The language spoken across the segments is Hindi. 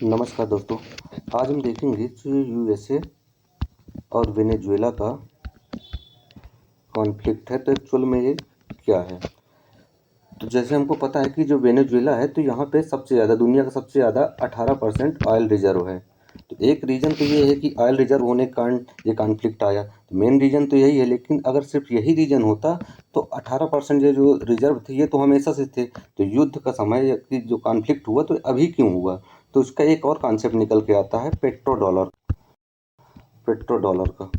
नमस्कार दोस्तों। आज हम देखेंगे जो यूएसए और वेनेजुएला का कॉन्फ्लिक्ट है तो एक्चुअल में ये क्या है। तो जैसे हमको पता है कि जो वेनेजुएला है तो यहाँ पे सबसे ज़्यादा दुनिया का सबसे ज़्यादा 18% ऑयल रिजर्व है। तो एक रीज़न तो ये है कि ऑयल रिजर्व होने के कारण ये कॉन्फ्लिक्ट आया। तो मेन रीज़न तो यही है, लेकिन अगर सिर्फ यही रीज़न होता तो 18% ये जो रिजर्व थे ये तो हमेशा से थे। तो युद्ध का समय कि जो कॉन्फ्लिक्ट हुआ तो अभी क्यों हुआ, तो उसका एक और कॉन्सेप्ट निकल के आता है पेट्रो डॉलर। पेट्रो डॉलर का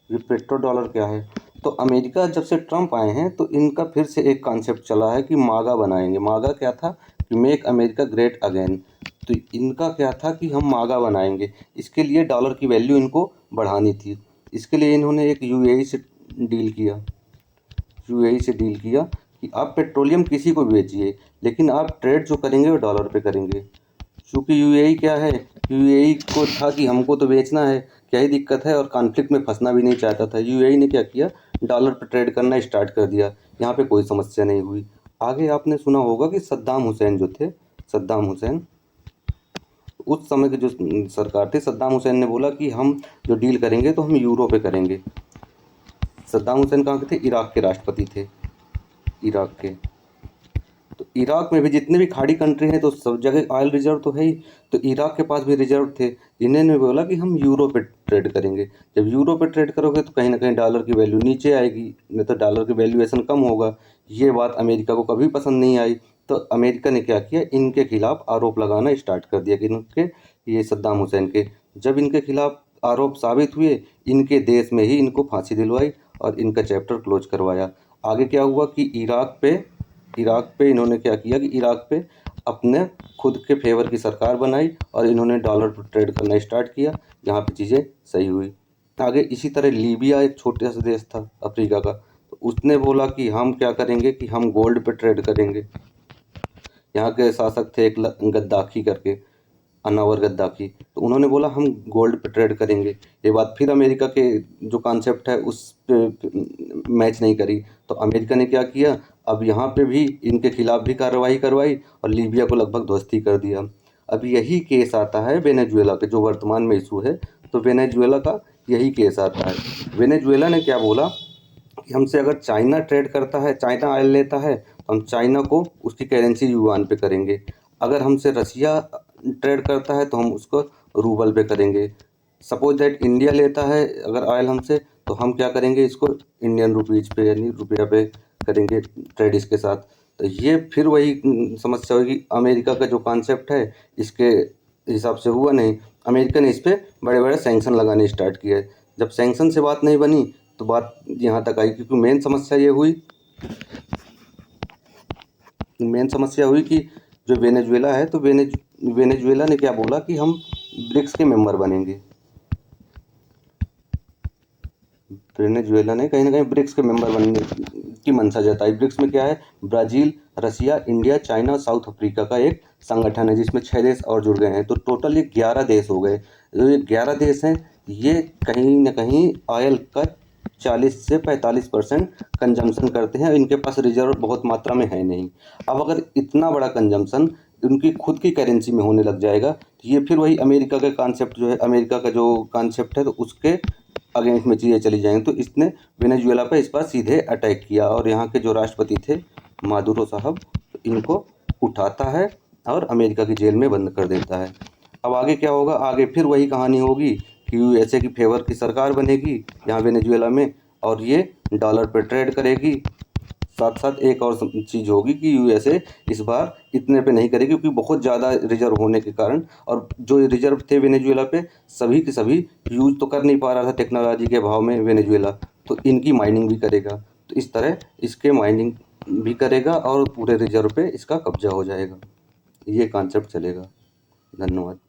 ये पेट्रो डॉलर क्या है, तो अमेरिका जब से ट्रम्प आए हैं तो इनका फिर से एक कॉन्सेप्ट चला है कि मागा बनाएंगे। मागा क्या था कि मेक अमेरिका ग्रेट अगेन। तो इनका क्या था कि हम मागा बनाएंगे, इसके लिए डॉलर की वैल्यू इनको बढ़ानी थी। इसके लिए इन्होंने एक यूएई से डील किया। यूएई से डील किया कि आप पेट्रोलियम किसी को भी बेचिए, लेकिन आप ट्रेड जो करेंगे वो डॉलर पे करेंगे। क्योंकि यूएई क्या है, यूएई को था कि हमको तो बेचना है, क्या ही दिक्कत है, और कॉन्फ्लिक्ट में फंसना भी नहीं चाहता था। यूएई ने क्या किया, डॉलर पर ट्रेड करना स्टार्ट कर दिया। यहाँ पे कोई समस्या नहीं हुई। आगे आपने सुना होगा कि सद्दाम हुसैन जो थे, सद्दाम हुसैन उस समय की जो सरकार थी, सद्दाम हुसैन ने बोला कि हम जो डील करेंगे तो हम यूरो पे करेंगे। सद्दाम हुसैन कहाँ के थे, इराक के राष्ट्रपति थे, इराक के। तो इराक में भी जितने भी खाड़ी कंट्री हैं तो सब जगह ऑयल रिजर्व तो है ही। तो इराक के पास भी रिजर्व थे। इन्होंने बोला कि हम यूरो पे ट्रेड करेंगे। जब यूरो पे ट्रेड करोगे तो कहीं ना कहीं डॉलर की वैल्यू नीचे आएगी, नहीं तो डॉलर की वैल्यूएशन कम होगा। ये बात अमेरिका को कभी पसंद नहीं आई। तो अमेरिका ने क्या किया, इनके खिलाफ आरोप लगाना स्टार्ट कर दिया कि इनके, ये सद्दाम हुसैन के। जब इनके खिलाफ आरोप साबित हुए, इनके देश में ही इनको फांसी दिलवाई और इनका चैप्टर क्लोज करवाया। आगे क्या हुआ कि इराक पे इन्होंने क्या किया कि इराक पे अपने खुद के फेवर की सरकार बनाई और इन्होंने डॉलर पर ट्रेड करना स्टार्ट किया। यहाँ पे चीज़ें सही हुई। आगे इसी तरह लीबिया एक छोटा सा देश था अफ्रीका का, तो उसने बोला कि हम क्या करेंगे कि हम गोल्ड पे ट्रेड करेंगे। यहाँ के शासक थे एक गद्दाफी करके, अनावर गद्दाफी। तो उन्होंने बोला हम गोल्ड पे ट्रेड करेंगे। ये बात फिर अमेरिका के जो कॉन्सेप्ट है उस पे मैच नहीं करी। तो अमेरिका ने क्या किया, अब यहाँ पे भी इनके खिलाफ भी कार्रवाई करवाई और लीबिया को लगभग ध्वस्त ही कर दिया। अब यही केस आता है वेनेजुएला पे, जो वर्तमान में इशू है। तो वेनेजुएला का यही केस आता है। वेनेजुएला ने क्या बोला कि हमसे अगर चाइना ट्रेड करता है, चाइना ऑयल लेता है, तो हम चाइना को उसकी करेंसी युआन पे करेंगे। अगर हमसे रसिया ट्रेड करता है तो हम उसको रूबल पे करेंगे। सपोज दैट इंडिया लेता है अगर ऑयल हमसे, तो हम क्या करेंगे, इसको इंडियन रुपीज पे यानी रुपया पे करेंगे ट्रेड इसके साथ। तो ये फिर वही समस्या होगी। अमेरिका का जो कॉन्सेप्ट है इसके हिसाब से हुआ नहीं। अमेरिका ने इस पे बड़े बड़े सैंक्शन लगाने स्टार्ट किए। जब सैंक्शन से बात नहीं बनी तो बात यहाँ तक आई, क्योंकि मेन समस्या हुई कि जो वेनेजुएला है, तो वेनेजुएला ने क्या बोला कि हम ब्रिक्स के मेंबर बनेंगे। वेनेजुएला ने कहीं ना कहीं ब्रिक्स के मेंबर बनने की मंशा जताई। ब्रिक्स में क्या है, ब्राज़ील, रसिया, इंडिया, चाइना, साउथ अफ्रीका का एक संगठन है जिसमें 6 देश और जुड़ गए हैं। तो टोटल ये 11 देश हो गए। जो ये 11 देश हैं, ये कहीं ना कहीं ऑयल का 40 से 45% कंजम्पशन करते हैं। इनके पास रिजर्व बहुत मात्रा में है नहीं। अब अगर इतना बड़ा कंजम्पशन उनकी खुद की करेंसी में होने लग जाएगा तो ये फिर वही अमेरिका का कॉन्सेप्ट जो है, अमेरिका का जो कॉन्सेप्ट है, तो उसके अगेंस्ट में चीज़ें चली जाएंगी। तो इसने वेनेजुएला पे इस बार सीधे अटैक किया और यहाँ के जो राष्ट्रपति थे मादुरो साहब, तो इनको उठाता है और अमेरिका की जेल में बंद कर देता है। अब आगे क्या होगा, आगे फिर वही कहानी होगी कि यूएसए की फेवर की सरकार बनेगी यहाँ वेनेजुएला में, और ये डॉलर पर ट्रेड करेगी। साथ साथ एक और चीज़ होगी कि यूएसए इस बार इतने पे नहीं करेगी, क्योंकि बहुत ज़्यादा रिजर्व होने के कारण, और जो रिजर्व थे वेनेजुएला पे सभी के सभी यूज तो कर नहीं पा रहा था टेक्नोलॉजी के अभाव में वेनेजुएला, तो इनकी माइनिंग भी करेगा। तो इस तरह इसके माइनिंग भी करेगा और पूरे रिजर्व पे इसका कब्जा हो जाएगा। ये कॉन्सेप्ट चलेगा। धन्यवाद।